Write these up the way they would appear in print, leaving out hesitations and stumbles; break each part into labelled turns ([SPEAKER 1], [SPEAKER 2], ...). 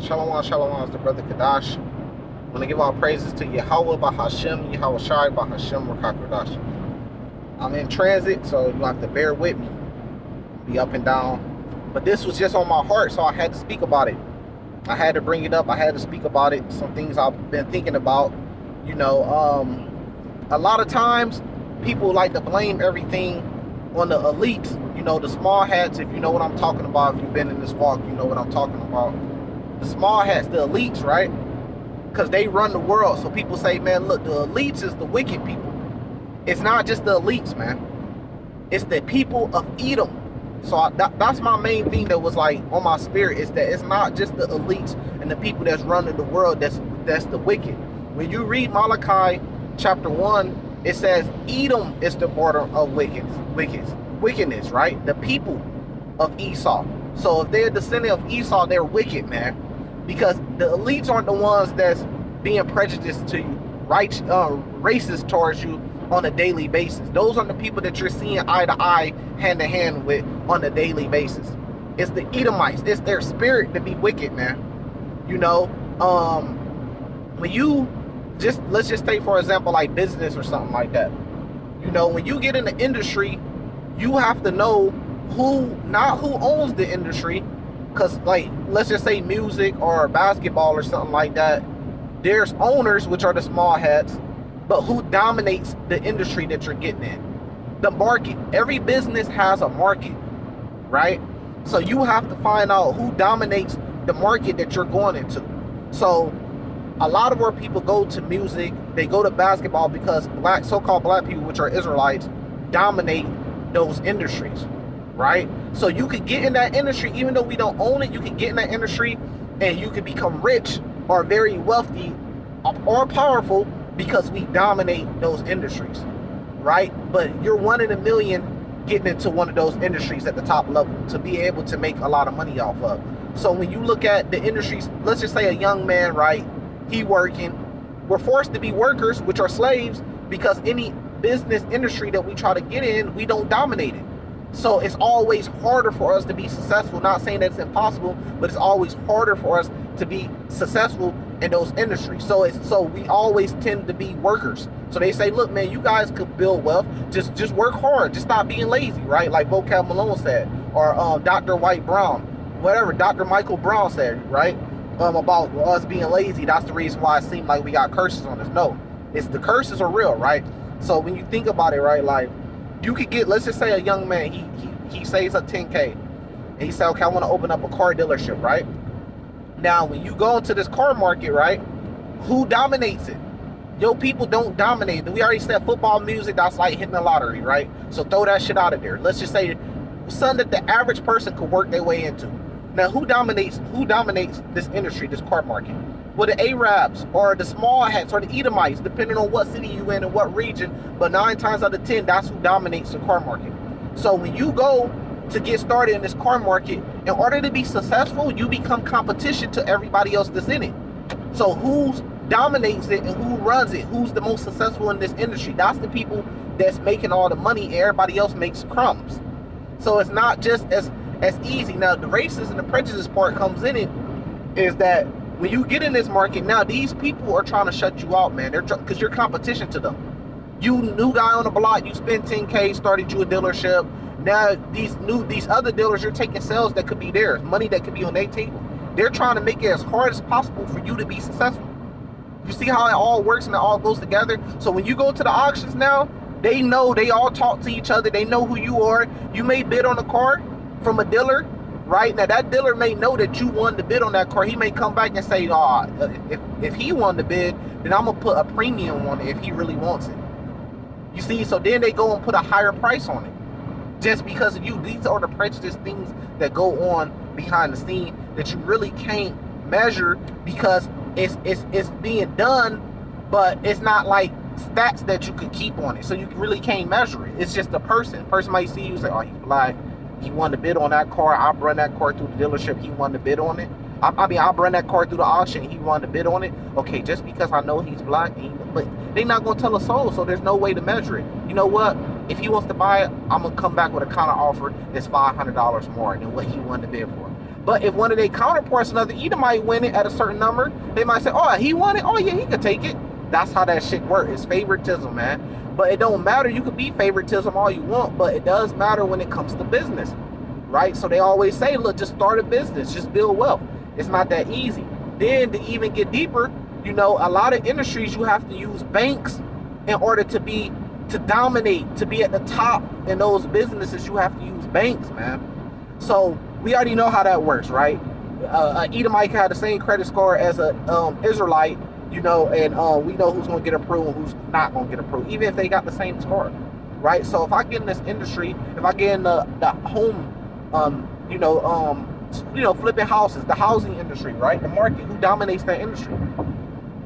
[SPEAKER 1] Shalom, shalom, it's the brother Kadash. I want to give all praises to Yahweh Bahashem, Yahweh Shai Bahashem Rakakadash. I'm in transit, so you have to bear with me. Be up and down. But this was just on my heart, so I had to speak about it. I had to bring it up. I had to speak about it. Some things I've been thinking about. You know, a lot of times people like to blame everything on the elites. You know, the small hats, if you know what I'm talking about. If you've been in this walk, you know what I'm talking about. The small hats, the elites, right? Because they run the world. So people say, man, look, the elites is the wicked people. It's not just the elites, man. It's the people of Edom. So that's my main thing that was like on my spirit, is that it's not just the elites and the people that's running the world that's the wicked. When you read Malachi chapter 1, it says Edom is the border of wickedness, right? The people of Esau. So if they're descendant of Esau, they're wicked, man. Because the elites aren't the ones that's being prejudiced to you, right? Racist towards you on a daily basis. Those are the people that you're seeing eye to eye, hand to hand with on a daily basis. It's the Edomites. It's their spirit to be wicked, man. You know, when you let's just take for example like business or something like that. You know, when you get in the industry, you have to know not who owns the industry. Because, like, let's just say music or basketball or something like that, there's owners, which are the small hats, but who dominates the industry that you're getting in? The market. Every business has a market, right? So you have to find out who dominates the market that you're going into. So a lot of where people go to music, they go to basketball because so-called black people, which are Israelites, dominate those industries. Right? So you could get in that industry, even though we don't own it, you can get in that industry and you can become rich or very wealthy or powerful because we dominate those industries, right? But you're one in a million getting into one of those industries at the top level to be able to make a lot of money off of. So when you look at the industries, let's just say a young man, right? He working. We're forced to be workers, which are slaves, because any business industry that we try to get in, we don't dominate it. So it's always harder for us to be successful. Not saying that it's impossible, but it's always harder for us to be successful in those industries. So we always tend to be workers. So they say, look, man, you guys could build wealth. Just work hard. Just stop being lazy, right? Like Vocab Malone said, or Dr. White Brown, whatever Dr. Michael Brown said, right? About us being lazy. That's the reason why it seemed like we got curses on us. No, it's the curses are real, right? So when you think about it, right, like, you could get, let's just say a young man, he saves up 10K. And he said, okay, I want to open up a car dealership, right? Now, when you go into this car market, right, who dominates it? Your people don't dominate it. We already said football, music, that's like hitting the lottery, right? So throw that shit out of there. Let's just say something that the average person could work their way into. Now, who dominates this industry, this car market? Well, the Arabs or the small hats or the Edomites, depending on what city you in and what region, but 9 times out of 10, that's who dominates the car market. So when you go to get started in this car market, in order to be successful, you become competition to everybody else that's in it. So who dominates it and who runs it? Who's the most successful in this industry? That's the people that's making all the money and everybody else makes crumbs. So it's not just as easy. Now, the racist and the prejudice part comes in it, is that when you get in this market, now these people are trying to shut you out, man. Because you're competition to them. You new guy on the block, you spend 10K, started you a dealership. Now these other dealers, you're taking sales that could be theirs, money that could be on their table. They're trying to make it as hard as possible for you to be successful. You see how it all works and it all goes together? So when you go to the auctions now, they know, they all talk to each other. They know who you are. You may bid on a car from a dealer. Right now, that dealer may know that you won the bid on that car. He may come back and say, if he won the bid, then I'm going to put a premium on it if he really wants it. You see, so then they go and put a higher price on it. Just because of you. These are the prejudice things that go on behind the scene that you really can't measure, because it's being done, but it's not like stats that you could keep on it. So you really can't measure it. It's just a person. Person might see you and say, oh, he's black. He won the bid on that car. I run that car through the dealership. He won the bid on it. I run that car through the auction. He won the bid on it. Okay, just because I know he's black, but they're not going to tell a soul, so there's no way to measure it. You know what? If he wants to buy it, I'm going to come back with a counter offer that's $500 more than what he won the bid for. But if one of their counterparts, another Edomite, win it at a certain number, they might say, oh, he won it? Oh, yeah, he could take it. That's how that shit works. It's favoritism, man. But it don't matter. You could be favoritism all you want, but it does matter when it comes to business, right? So they always say, look, just start a business. Just build wealth. It's not that easy. Then to even get deeper, you know, a lot of industries, you have to use banks in order to dominate, to be at the top in those businesses. You have to use banks, man. So we already know how that works, right? Edomite had the same credit score as a Israelite, you know, and we know who's going to get approved and who's not going to get approved, even if they got the same score, right? So if I get in this industry, if I get in the home, flipping houses, the housing industry, right? The market, who dominates that industry?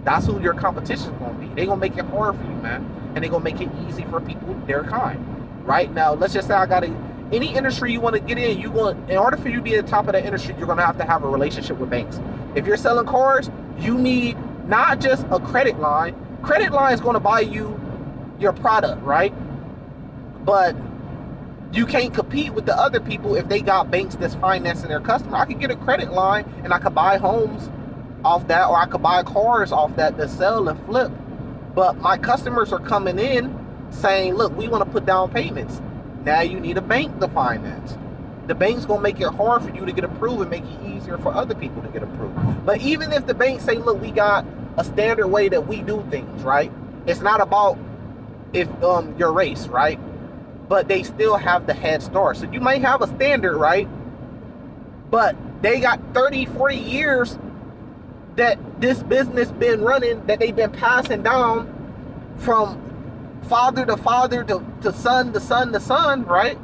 [SPEAKER 1] That's who your competition is going to be. They're going to make it hard for you, man, and they're going to make it easy for people their kind, right? Now, let's just say I got any industry you want to get in, in order for you to be at the top of that industry, you're going to have a relationship with banks. If you're selling cars, you need not just a credit line. Credit line is going to buy you your product, right? But you can't compete with the other people if they got banks that's financing their customer. I could get a credit line and I could buy homes off that, or I could buy cars off that to sell and flip. But my customers are coming in saying, look, we want to put down payments. Now you need a bank to finance. The bank's going to make it hard for you to get approved and make it easier for other people to get approved. But even if the bank say, look, we got a standard way that we do things, right? It's not about if your race, right? But they still have the head start. So you might have a standard, right? But they got 30, 40 years that this business been running, that they've been passing down from father to father to son to son to son, right?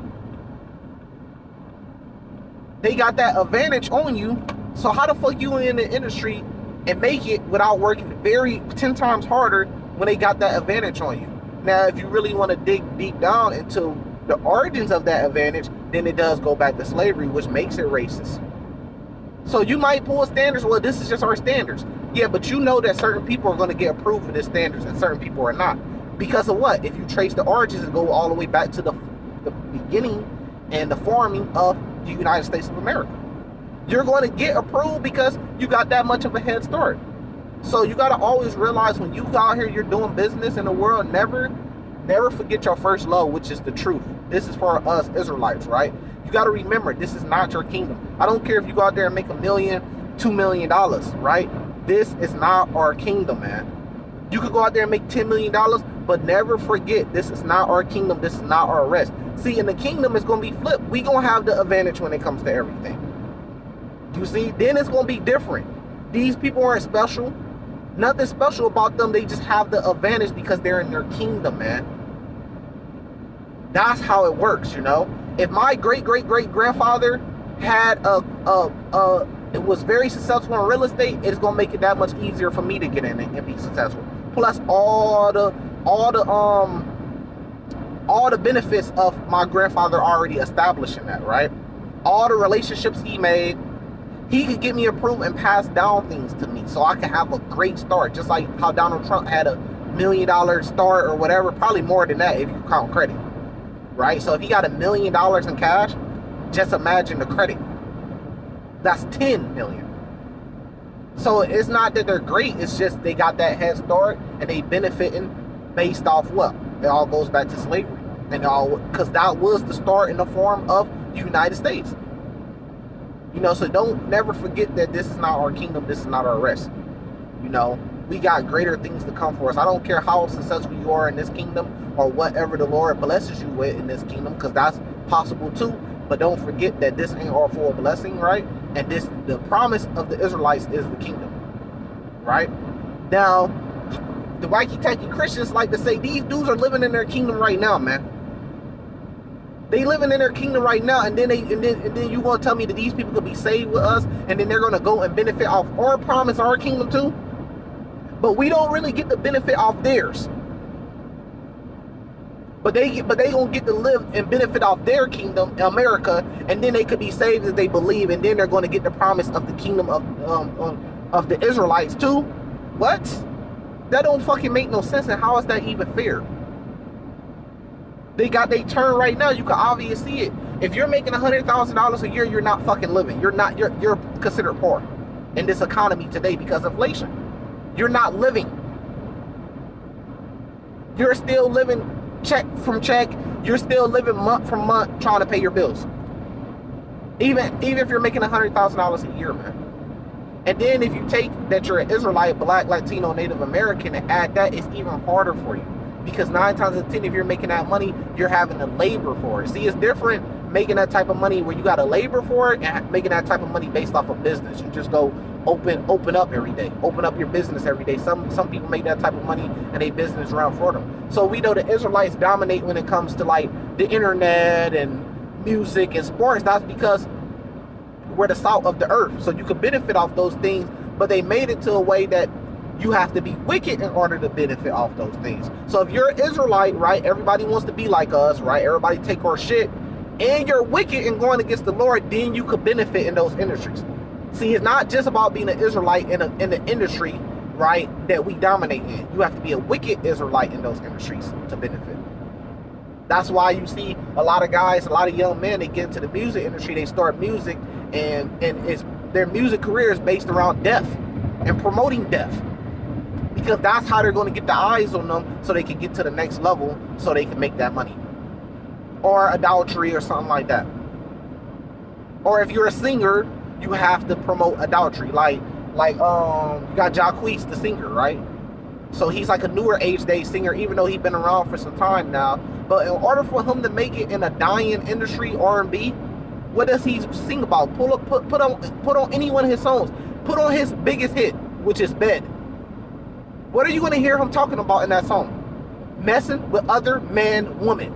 [SPEAKER 1] They got that advantage on you. So how the fuck you in the industry and make it without working 10 times harder when they got that advantage on you? Now, if you really want to dig deep down into the origins of that advantage, then it does go back to slavery, which makes it racist. So you might pull standards, well, this is just our standards. Yeah, but you know that certain people are going to get approved for the standards and certain people are not. Because of what? If you trace the origins and go all the way back to the beginning and the forming of the United States of America, you're going to get approved because you got that much of a head start. So you got to always realize when you go out here, you're doing business in the world, never forget your first love, which is the truth. This is for us Israelites, right? You got to remember, this is not your kingdom. I don't care if you go out there and make $1 million, $2 million, right? This is not our kingdom, man. You could go out there and make $10 million, but never forget, this is not our kingdom. This is not our rest. See, in the kingdom, it's going to be flipped. We going to have the advantage when it comes to everything. You see, then it's going to be different. These people aren't special. Nothing special about them. They just have the advantage because they're in their kingdom, man. That's how it works, you know. If my great-great-great-grandfather had it was very successful in real estate, it's gonna make it that much easier for me to get in it and be successful. Plus all the benefits of my grandfather already establishing that, right? All the relationships he made, he could get me approved and pass down things to me so I can have a great start, just like how Donald Trump had $1 million start or whatever, probably more than that if you count credit, right? So if he got $1 million in cash, just imagine the credit. That's 10 million. So it's not that they're great, it's just they got that head start and they benefiting based off what? It all goes back to slavery. And because that was the start in the form of the United States. You know, so never forget that this is not our kingdom, this is not our rest. You know, we got greater things to come for us. I don't care how successful you are in this kingdom or whatever the Lord blesses you with in this kingdom, because that's possible too. But don't forget that this ain't all for a blessing, right? And the promise of the Israelites is the kingdom, right? Now, the wacky-tacky Christians like to say these dudes are living in their kingdom right now, man. They living in their kingdom right now, and then you gonna tell me that these people could be saved with us, and then they're gonna go and benefit off our promise, our kingdom too. But we don't really get the benefit off theirs. But they gonna get to live and benefit off their kingdom, America, and then they could be saved if they believe, and then they're going to get the promise of the kingdom of the Israelites too. What? That don't fucking make no sense. And how is that even fair? They got their turn right now. You can obviously see it. If you're making $100,000 a year, you're not fucking living. You're considered poor in this economy today because of inflation. You're not living. You're still living check from check. You're still living month from month trying to pay your bills. Even if you're making $100,000 a year, man. And then if you take that you're an Israelite, Black, Latino, Native American, and add that, it's even harder for you. Because 9 times out of 10, if you're making that money, you're having to labor for it. See, it's different making that type of money where you got to labor for it and making that type of money based off of business. You just go open up every day. Open up your business every day. Some people make that type of money and they business around for them. So we know the Israelites dominate when it comes to like the internet and music and sports. That's because we're the salt of the earth. So you could benefit off those things, but they made it to a way that you have to be wicked in order to benefit off those things. So if you're an Israelite, right, everybody wants to be like us, right? Everybody take our shit, and you're wicked and going against the Lord, then you could benefit in those industries. See, it's not just about being an Israelite in the industry, right, that we dominate in. You have to be a wicked Israelite in those industries to benefit. That's why you see a lot of guys, a lot of young men, they get into the music industry, they start music, and their music career is based around death and promoting death. Because that's how they're going to get the eyes on them so they can get to the next level so they can make that money. Or adultery or something like that. Or if you're a singer, you have to promote adultery. Like you got Jacquees, the singer, right? So he's like a newer age day singer, even though he's been around for some time now. But in order for him to make it in a dying industry, R&B, what does he sing about? Put on any one of his songs. Put on his biggest hit, which is Bed. What are you going to hear him talking about in that song? Messing with other man, woman,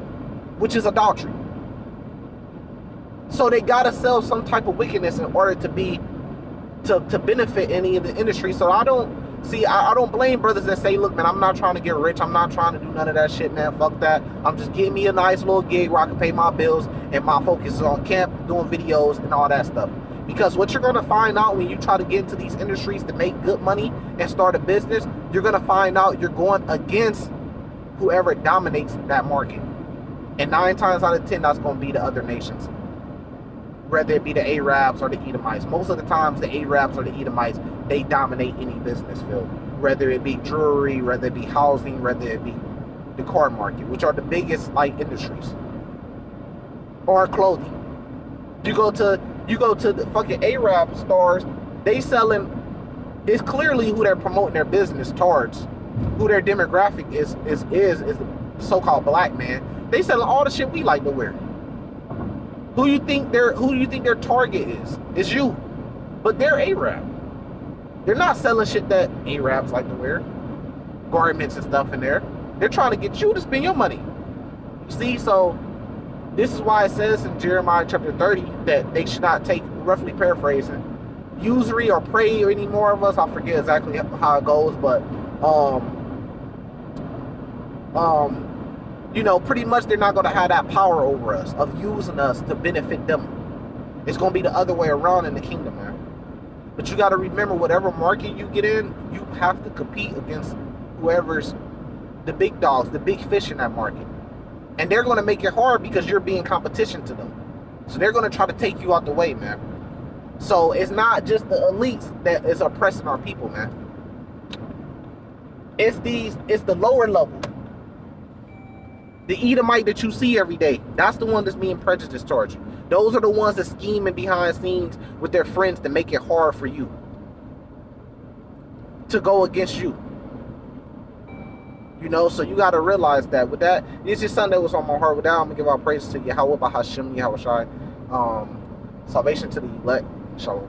[SPEAKER 1] which is adultery. So they got to sell some type of wickedness in order to benefit any of the industry. So I don't blame brothers that say, look, man, I'm not trying to get rich. I'm not trying to do none of that shit, man. Fuck that. I'm just getting me a nice little gig where I can pay my bills and my focus is on camp, doing videos and all that stuff. Because what you're going to find out when you try to get into these industries to make good money and start a business, you're going to find out you're going against whoever dominates that market. And 9 times out of 10, that's going to be the other nations. Whether it be the Arabs or the Edomites. Most of the times, the Arabs or the Edomites, they dominate any business field. Whether it be jewelry, whether it be housing, whether it be the car market, which are the biggest industries. Or clothing. You go to the fucking Arab stores, they selling, it's clearly who they're promoting their business towards. Who their demographic is the so-called black man. They selling all the shit we like to wear. Who do you think their target is? It's you. But they're Arab. They're not selling shit that Arabs like to wear. Garments and stuff in there. They're trying to get you to spend your money. You see, so this is why it says in Jeremiah chapter 30 that they should not take, roughly paraphrasing, usury or prey or any more of us. I forget exactly how it goes, but you know, pretty much they're not going to have that power over us of using us to benefit them. It's going to be the other way around in the kingdom, man. But you got to remember, whatever market you get in, you have to compete against whoever's the big dogs, the big fish in that market. And they're going to make it hard because you're being competition to them. So they're going to try to take you out the way, man. So it's not just the elites that is oppressing our people, man. It's the lower level. The Edomite that you see every day, that's the one that's being prejudiced towards you. Those are the ones that scheming behind scenes with their friends to make it hard for you. To go against you. You know, so you got to realize that. With that, it's just something that was on my heart. With that, I'm going to give our praise to Yahweh, Bahashim, Yahweh Shai. Salvation to the elect. Shalom.